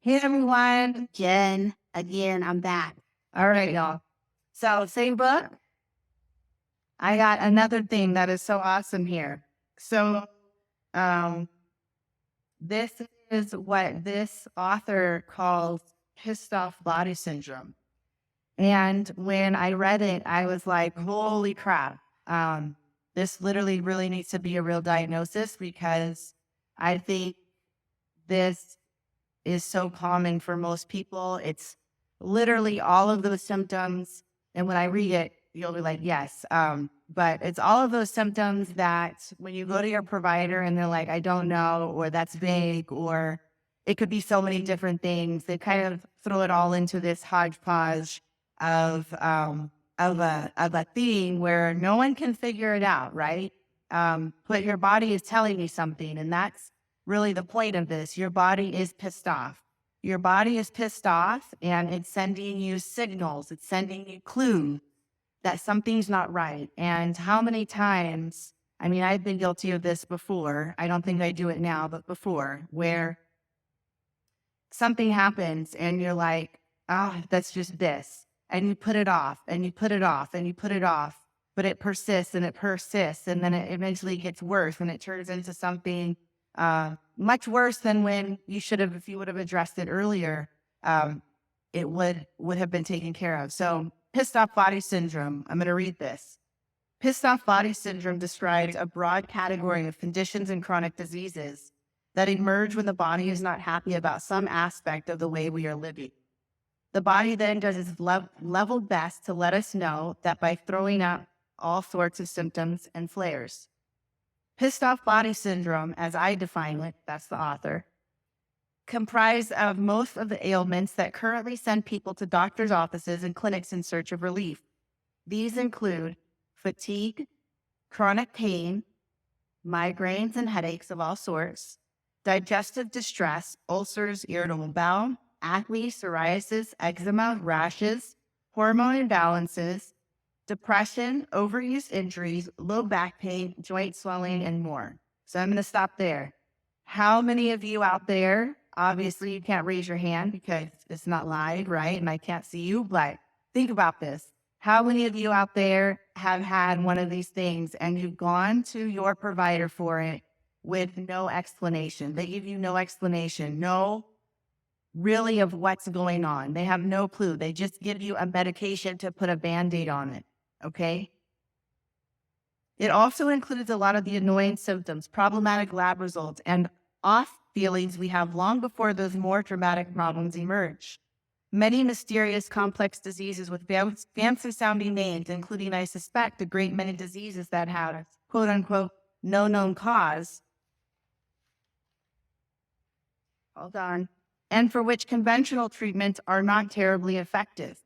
Hey everyone, Jen. Again, I'm back. All right, y'all. So, same book. I got another thing that is so awesome here. So, um, this is what this author calls pissed off body syndrome. And when I read it, I was like, holy crap. This literally really needs to be a real diagnosis because I think this is so common for most people. It's literally all of those symptoms. And when I read it, you'll be like, yes. But it's all of those symptoms that when you go to your provider and they're like, I don't know, or that's vague, or it could be so many different things. They kind of throw it all into this hodgepodge of a thing where no one can figure it out, right? But your body is telling you something, and that's really the point of this. Your body is pissed off. Your body is pissed off and it's sending you signals. It's sending you clues that something's not right. And how many times, I mean, I've been guilty of this before. I don't think I do it now, but before, where something happens and you're like, that's just this. And you put it off and you put it off and you put it off, but it persists and it persists. And then it eventually gets worse and it turns into something much worse than when you should have, if you would have addressed it earlier, it would have been taken care of. So pissed off body syndrome, I'm going to read this. Pissed off body syndrome describes a broad category of conditions and chronic diseases that emerge when the body is not happy about some aspect of the way we are living. The body then does its level best to let us know that by throwing up all sorts of symptoms and flares. Pissed off body syndrome, as I define it, that's the author, comprised of most of the ailments that currently send people to doctors' offices and clinics in search of relief. These include fatigue, chronic pain, migraines and headaches of all sorts, digestive distress, ulcers, irritable bowel, acne, psoriasis, eczema, rashes, hormone imbalances, depression, overuse injuries, low back pain, joint swelling, and more. So I'm going to stop there. How many of you out there, obviously you can't raise your hand because it's not live, right? And I can't see you, but think about this. How many of you out there have had one of these things and you've gone to your provider for it with no explanation? They give you no explanation, no really of what's going on. They have no clue. They just give you a medication to put a Band-Aid on it. Okay. It also includes a lot of the annoying symptoms, problematic lab results, and off feelings we have long before those more dramatic problems emerge. Many mysterious, complex diseases with fancy sounding names, including, I suspect, a great many diseases that have, quote unquote, no known cause. Hold on. And for which conventional treatments are not terribly effective,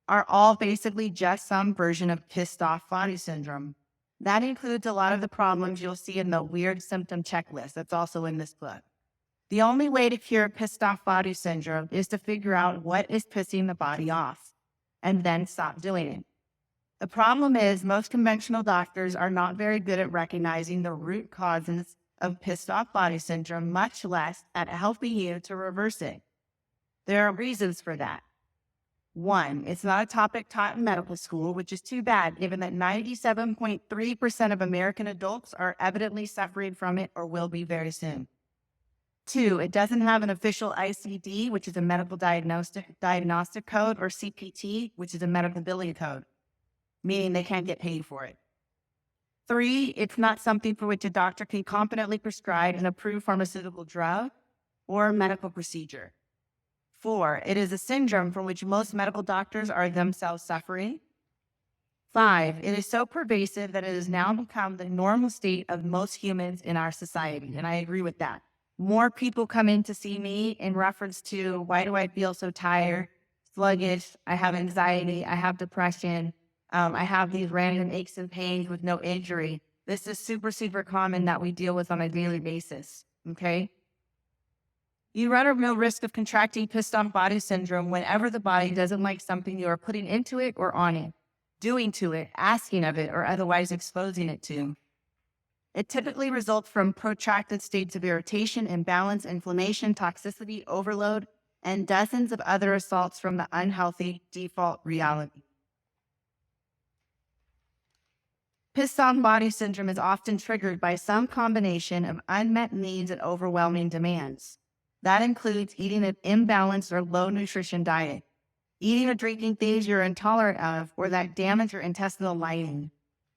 are all basically just some version of pissed off body syndrome. That includes a lot of the problems you'll see in the weird symptom checklist that's also in this book. The only way to cure pissed off body syndrome is to figure out what is pissing the body off and then stop doing it. The problem is most conventional doctors are not very good at recognizing the root causes of pissed off body syndrome, much less at helping you to reverse it. There are reasons for that. One, it's not a topic taught in medical school, which is too bad, given that 97.3% of American adults are evidently suffering from it or will be very soon. Two, it doesn't have an official ICD, which is a medical diagnostic code, or CPT, which is a medical billing code, meaning they can't get paid for it. Three, it's not something for which a doctor can competently prescribe an approved pharmaceutical drug or medical procedure. Four, it is a syndrome from which most medical doctors are themselves suffering. Five, it is so pervasive that it has now become the normal state of most humans in our society. And I agree with that. More people come in to see me in reference to, why do I feel so tired, sluggish, I have anxiety, I have depression, I have these random aches and pains with no injury. This is super, super common that we deal with on a daily basis, okay? You run a real risk of contracting pissed off body syndrome whenever the body doesn't like something you are putting into it or on it, doing to it, asking of it, or otherwise exposing it to. It typically results from protracted states of irritation, imbalance, inflammation, toxicity, overload, and dozens of other assaults from the unhealthy default reality. Pissed off body syndrome is often triggered by some combination of unmet needs and overwhelming demands. That includes eating an imbalanced or low nutrition diet, eating or drinking things you're intolerant of or that damage your intestinal lining,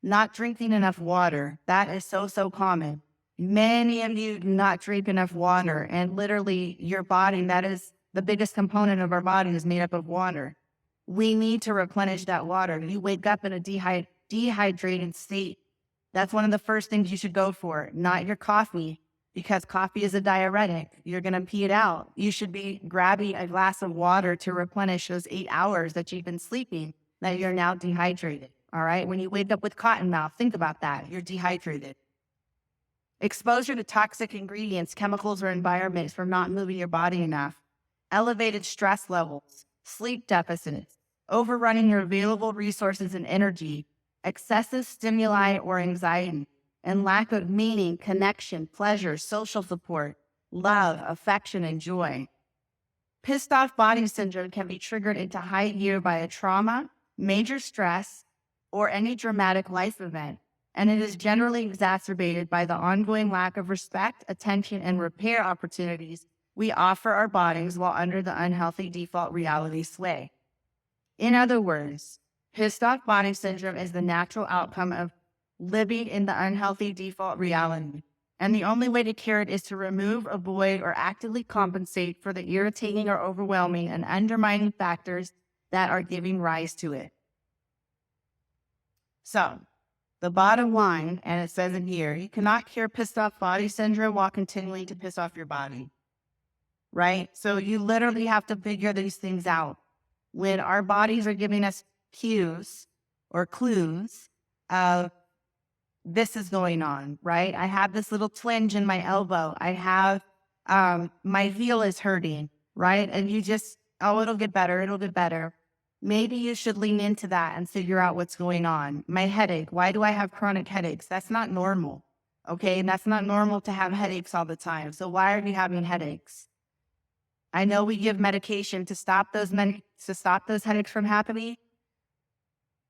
not drinking enough water. That is so common. Many of you do not drink enough water, and literally your body, that is the biggest component of our body, is made up of water. We need to replenish that water. You wake up in a dehydrated state. That's one of the first things you should go for, not your coffee, because coffee is a diuretic. You're going to pee it out. You should be grabbing a glass of water to replenish those 8 hours that you've been sleeping, that you're now dehydrated. All right. When you wake up with cotton mouth, think about that. You're dehydrated. Exposure to toxic ingredients, chemicals, or environments from not moving your body enough. Elevated stress levels, sleep deficits, overrunning your available resources and energy, excessive stimuli or anxiety, and lack of meaning, connection, pleasure, social support, love, affection, and joy. Pissed off body syndrome can be triggered into high gear by a trauma, major stress, or any dramatic life event, and it is generally exacerbated by the ongoing lack of respect, attention, and repair opportunities we offer our bodies while under the unhealthy default reality sway. In other words, pissed off body syndrome is the natural outcome of living in the unhealthy default reality, and the only way to cure it is to remove, avoid, or actively compensate for the irritating or overwhelming and undermining factors that are giving rise to it. So, the bottom line, and it says in here, you cannot cure pissed off body syndrome while continuing to piss off your body, right? So you literally have to figure these things out. When our bodies are giving us cues or clues of this is going on, right? I have this little twinge in my elbow. I have, my heel is hurting, right? And you just, oh, it'll get better. It'll get better. Maybe you should lean into that and figure out what's going on. My headache. Why do I have chronic headaches? That's not normal. Okay. And that's not normal to have headaches all the time. So why are you having headaches? I know we give medication to stop those headaches from happening,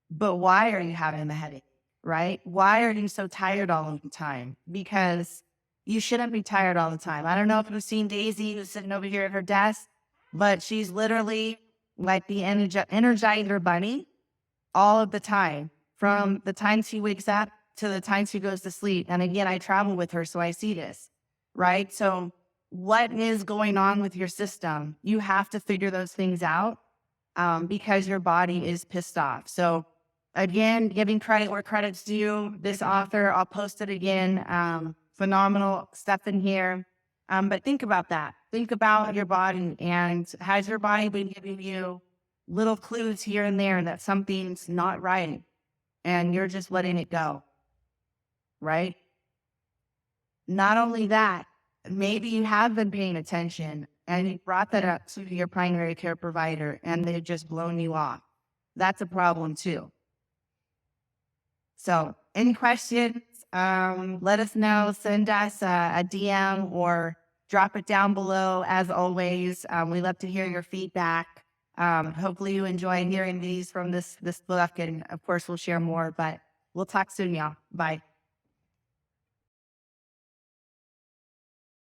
but why are you having the headache, right? Why are you so tired all of the time? Because you shouldn't be tired all the time. I don't know if you've seen Daisy, who's sitting over here at her desk, but she's literally like the Energizer bunny all of the time, from the time she wakes up to the time she goes to sleep. And again, I travel with her, so I see this, right? So what is going on with your system? You have to figure those things out because your body is pissed off. So again, giving credit where credit's due. This author, I'll post it again. Phenomenal stuff in here. But think about that. Think about your body, and has your body been giving you little clues here and there that something's not right and you're just letting it go, right? Not only that, maybe you have been paying attention and you brought that up to your primary care provider and they've just blown you off. That's a problem too. So any questions, let us know. Send us a DM or drop it down below. As always, we love to hear your feedback. Hopefully you enjoy hearing these from this book, and of course we'll share more, but we'll talk soon, y'all. Bye.